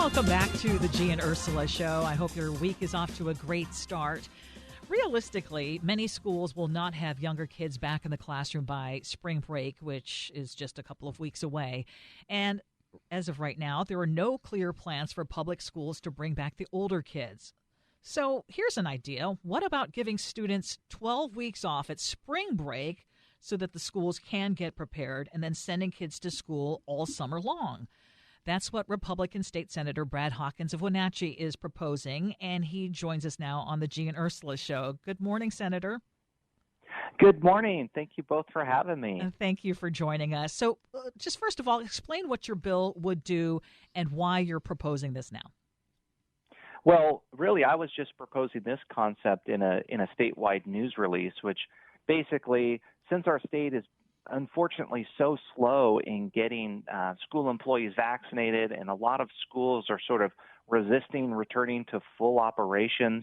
Welcome back to the Gee and Ursula Show. I hope your week is off to a great start. Realistically, many schools will not have younger kids back in the classroom by spring break, which is just a couple of weeks away. And as of right now, there are no clear plans for public schools to bring back the older kids. So here's an idea. What about giving students 12 weeks off at spring break so that the schools can get prepared and then sending kids to school all summer long? That's what Republican State Senator Brad Hawkins of Wenatchee is proposing, and he joins us now on the Gee and Ursula Show. Good morning, Senator. Good morning. Thank you both for having me. And thank you for joining us. So just first of all, explain what your bill would do and why you're proposing this now. Well, really, I was just proposing this concept in a statewide news release, which basically, since our state is unfortunately so slow in getting school employees vaccinated, and a lot of schools are sort of resisting returning to full operations,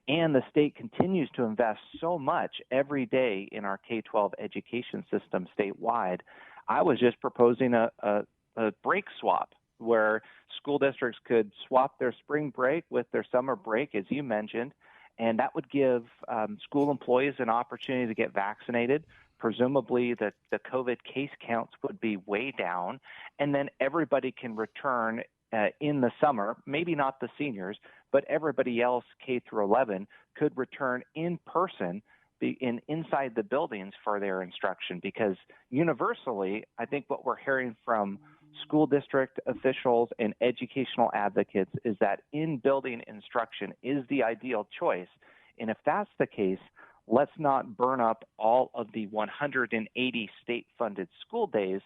and the state continues to invest so much every day in our K-12 education system statewide, I was just proposing a break swap where school districts could swap their spring break with their summer break, as you mentioned, and that would give school employees an opportunity to get vaccinated. Presumably the COVID case counts would be way down, and then everybody can return in the summer, maybe not the seniors, but everybody else, K through 11, could return in person inside the buildings for their instruction, because universally, I think what we're hearing from school district officials and educational advocates is that in-building instruction is the ideal choice. And if that's the case, let's not burn up all of the 180 state-funded school days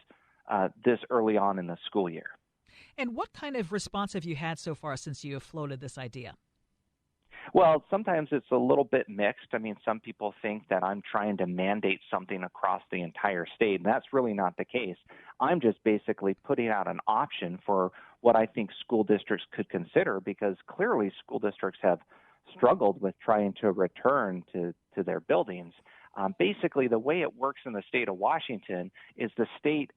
this early on in the school year. And what kind of response have you had so far since you have floated this idea? Well, sometimes it's a little bit mixed. I mean, some people think that I'm trying to mandate something across the entire state, and that's really not the case. I'm just basically putting out an option for what I think school districts could consider, because clearly school districts have struggled with trying to return to their buildings. Basically, the way it works in the state of Washington is the state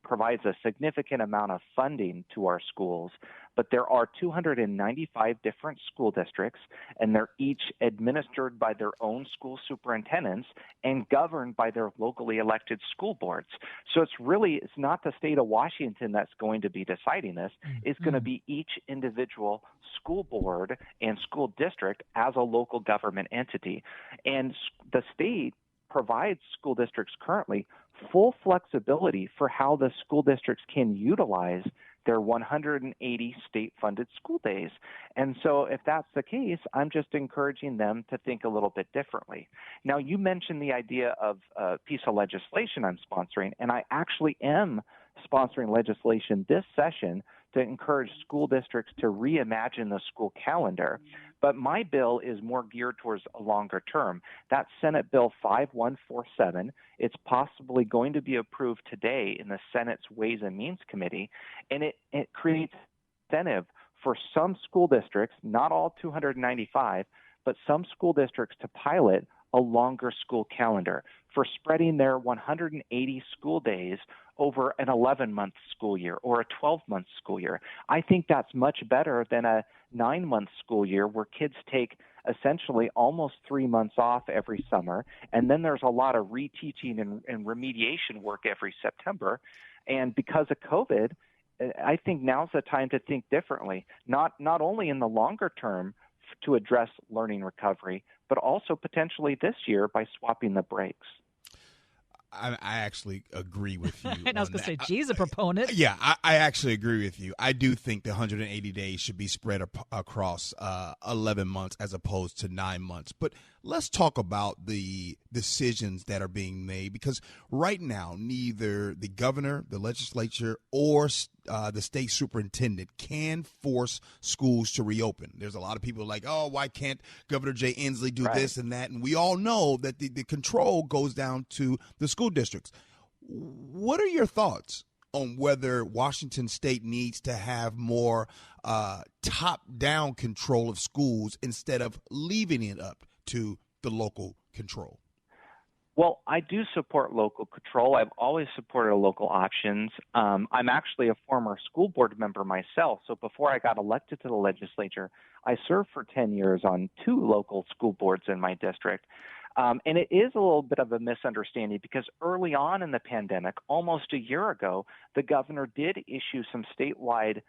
provides a significant amount of funding to our schools, but there are 295 different school districts, and they're each administered by their own school superintendents and governed by their locally elected school boards. So it's not the state of Washington that's going to be deciding this. It's going to be each individual school board and school district as a local government entity. And the state provides school districts currently full flexibility for how the school districts can utilize their 180 state-funded school days. And so if that's the case, I'm just encouraging them to think a little bit differently. Now, you mentioned the idea of a piece of legislation I'm sponsoring, and I actually am sponsoring legislation this session to encourage school districts to reimagine the school calendar. But my bill is more geared towards a longer term. That's Senate Bill 5147. It's possibly going to be approved today in the Senate's Ways and Means Committee, and it creates incentive for some school districts, not all 295, but some school districts to pilot a longer school calendar for spreading their 180 school days over an 11-month school year or a 12-month school year. I think that's much better than a 9-month school year where kids take essentially almost 3 months off every summer, and then there's a lot of reteaching and remediation work every September. And because of COVID, I think now's the time to think differently, not only in the longer term to address learning recovery, but also potentially this year by swapping the breaks. I actually agree with you. And I was going to say, Gee's a proponent. Yeah, I actually agree with you. I do think the 180 days should be spread across 11 months as opposed to 9 months. But let's talk about the decisions that are being made, because right now, neither the governor, the legislature, or the state superintendent can force schools to reopen. There's a lot of people like, oh, why can't Governor Jay Inslee do this and that? And we all know that the control goes down to the school districts. What are your thoughts on whether Washington State needs to have more top-down control of schools instead of leaving it up to the local control? Well, I do support local control. I've always supported local options. I'm actually a former school board member myself. So before I got elected to the legislature, I served for 10 years on 2 local school boards in my district. And it is a little bit of a misunderstanding because early on in the pandemic, almost a year ago, the governor did issue some statewide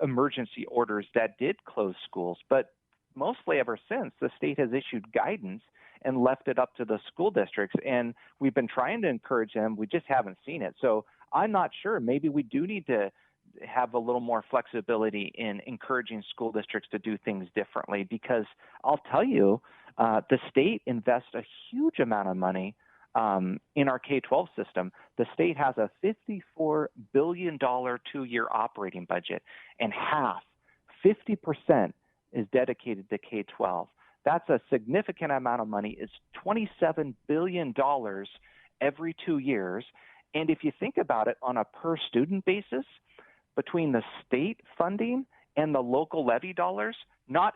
emergency orders that did close schools. But mostly ever since, the state has issued guidance and left it up to the school districts. And we've been trying to encourage them. We just haven't seen it. So I'm not sure. Maybe we do need to have a little more flexibility in encouraging school districts to do things differently, because I'll tell you, the state invests a huge amount of money in our K-12 system. The state has a $54 billion 2-year operating budget, and 50% is dedicated to K-12. That's a significant amount of money. It's $27 billion every 2 years. And if you think about it on a per student basis, between the state funding and the local levy dollars, not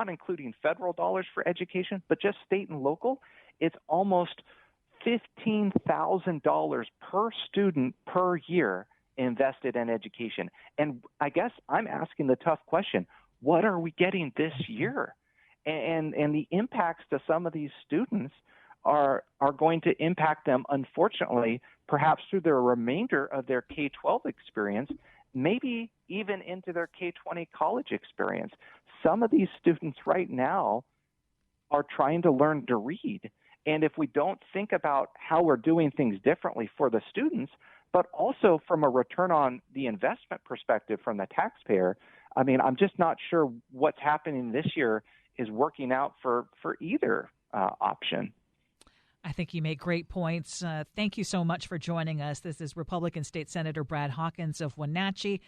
including federal dollars for education, but just state and local, it's almost $15,000 per student per year invested in education. And I guess I'm asking the tough question, what are we getting this year? And the impacts to some of these students are going to impact them, unfortunately, perhaps through the remainder of their K-12 experience, maybe even into their K-20 college experience. Some of these students right now are trying to learn to read. And if we don't think about how we're doing things differently for the students, but also from a return on the investment perspective from the taxpayer, I mean, I'm just not sure what's happening this year is working out for either option. I think you make great points. Thank you so much for joining us. This is Republican State Senator Brad Hawkins of Wenatchee.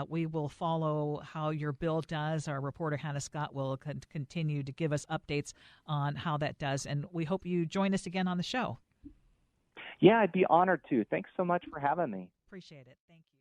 We will follow how your bill does. Our reporter Hannah Scott will continue to give us updates on how that does, and we hope you join us again on the show. Yeah, I'd be honored to. Thanks so much for having me. Appreciate it. Thank you.